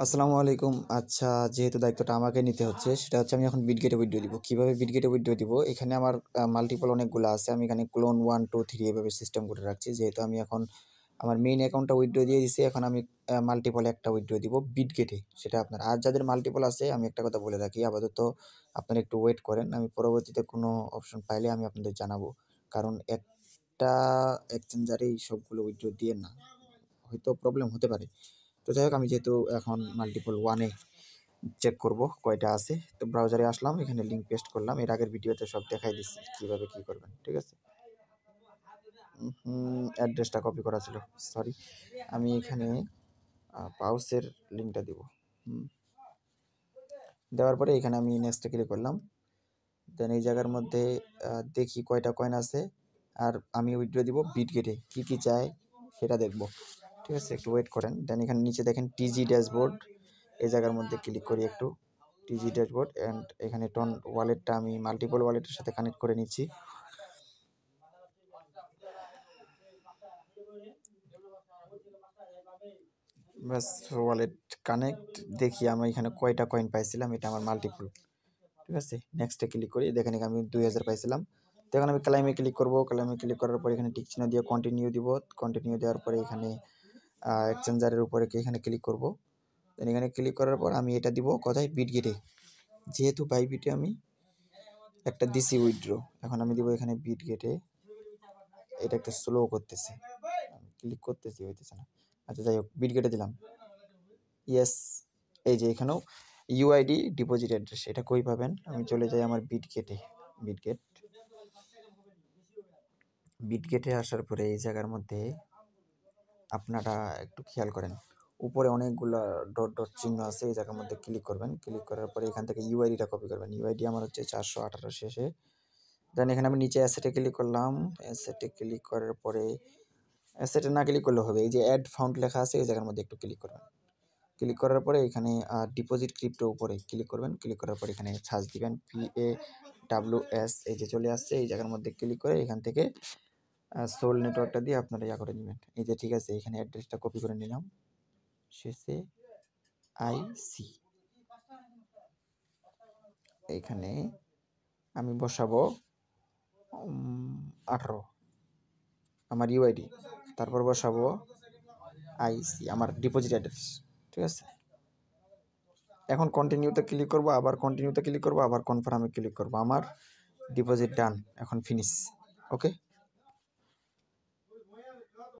আসসালামু আলাইকুম। আচ্ছা, যেহেতু দায়িত্বটা আমাকে নিতে হচ্ছে, সেটা হচ্ছে আমি এখন বিটগেটে উইথড্র দিব। কিভাবে বিটগেটে উইথড্র দিব? এখানে আমার মাল্টিপল অনেকগুলো আছে। আমি এখানে ক্লোন 1, 2, 3 এভাবে সিস্টেম করে রাখছি। যেহেতু আমি এখন আমার মেইন অ্যাকাউন্টটা উইথড্র দিয়ে দিছি, এখন আমি মাল্টিপল একটা উইথড্র দিব বিটগেটে। সেটা আপনার আর যাদের মাল্টিপল আছে, আমি একটা কথা বলে রাখি, আপাতত আপনারা একটু ওয়েট করেন। আমি পরবর্তীতে কোনো অপশন পাইলে আমি আপনাদের জানাবো। কারণ একটা এক্সচেঞ্জারেই সবগুলো উইথড্র দিয়েন না। হয়তো প্রবলেম হতে পারে। তো যাই হোক, আমি যেহেতু এখন মাল্টিপল 1 এ চেক করব কয়টা আছে, তো ব্রাউজারে আসলাম, এখানে লিঙ্ক পেস্ট করলাম। এর আগের ভিডিওতে সব দেখাই দিচ্ছি কীভাবে কী করবেন, ঠিক আছে। অ্যাড্রেসটা কপি করা ছিল, সরি। আমি এখানে পাউসের লিঙ্কটা দিব। দেওয়ার পরে এখানে আমি নেক্সটে ক্লিক করলাম। দেন এই জায়গার মধ্যে দেখি কয়টা কয়েন আছে, আর আমি উইথড্র দিব বিটগেটে। কী কী চাই সেটা দেখব, ঠিক আছে। একটু ওয়েট করেন। দেন এখানে নিচে দেখেন টিজি ড্যাশবোর্ড, এই জায়গার মধ্যে ক্লিক করি একটু। টিজি ড্যাশবোর্ড অ্যান্ড এখানে টন ওয়ালেটটা আমি মাল্টিপল ওয়ালেটের সাথে কানেক্ট করে নিচ্ছি। ব্যাস, ওয়ালেট কানেক্ট। দেখি আমি এখানে কয়টা কয়েন পাইছিলাম, এটা আমার মাল্টিপল, ঠিক আছে। নেক্সটে ক্লিক করি, দেখেন এখানে আমি 2000 পাইছিলাম। তো এখন আমি ক্লাইমে ক্লিক করব। ক্লাইমে ক্লিক করার পর এখানে টিক চিহ্ন দিয়ে কন্টিনিউ দিব। কন্টিনিউ দেওয়ার পরে এখানে এক্সচেঞ্জারের উপরে এখানে ক্লিক করব। দেন এখানে ক্লিক করার পর আমি এটা দিব কোথায়, বিটগেটে। যেহেতু বাইবিটে আমি একটা দিছি উইথড্র, এখন আমি দিব এখানে বিটগেটে। এটা একটা স্লো করতেছে, আমি ক্লিক করতেছি, হইতেছে না। আচ্ছা যাই হোক, বিটগেটে দিলাম। ইয়েস, এই যে এখানেও ইউআইডি ডিপোজিট অ্যাড্রেস, এটা কই পাবেন? আমি চলে যাই আমার বিটগেটে। বিটগেটে আসার পরে এই জায়গার মধ্যে আপনারা একটু খেয়াল করেন, উপরে অনেকগুলো ডট ডট চিহ্ন আছে, এই জায়গার মধ্যে ক্লিক করবেন। ক্লিক করার পরে এখান থেকে ইউআইডিটা কপি করবেন। ইউআইডি আমার হচ্ছে 418 শেষে। দেন এখানে আমি নিচে অ্যাসেটে ক্লিক করলাম। অ্যাসেটে ক্লিক করার পরে, অ্যাসেটে না ক্লিক করলে হবে, এই যে অ্যাড ফাউন্ড লেখা আছে, এই জায়গার মধ্যে একটু ক্লিক করবেন। ক্লিক করার পরে এখানে ডিপোজিট ক্রিপ্টো উপরে ক্লিক করবেন। ক্লিক করার পরে এখানে সার্চ দিবেন PAWS, এই যে চলে আসছে। এই জায়গার মধ্যে ক্লিক করে এখান থেকে সোল নেটওয়ার্কটা দিয়ে আপনারা ইয়া করে নেবেন। এই যে ঠিক আছে, এখানে অ্যাড্রেসটা কপি করে নিলাম। শেষে IC, এখানে আমি বসাবো 18 আমার ইউআইডি, তারপর বসাবো IC আমার ডিপোজিট অ্যাড্রেস, ঠিক আছে। এখন কন্টিনিউতে ক্লিক করব, আবার কন্টিনিউতে ক্লিক করব, আবার কনফার্মে ক্লিক করব। আমার ডিপোজিট ডান, এখন ফিনিশ, ওকে।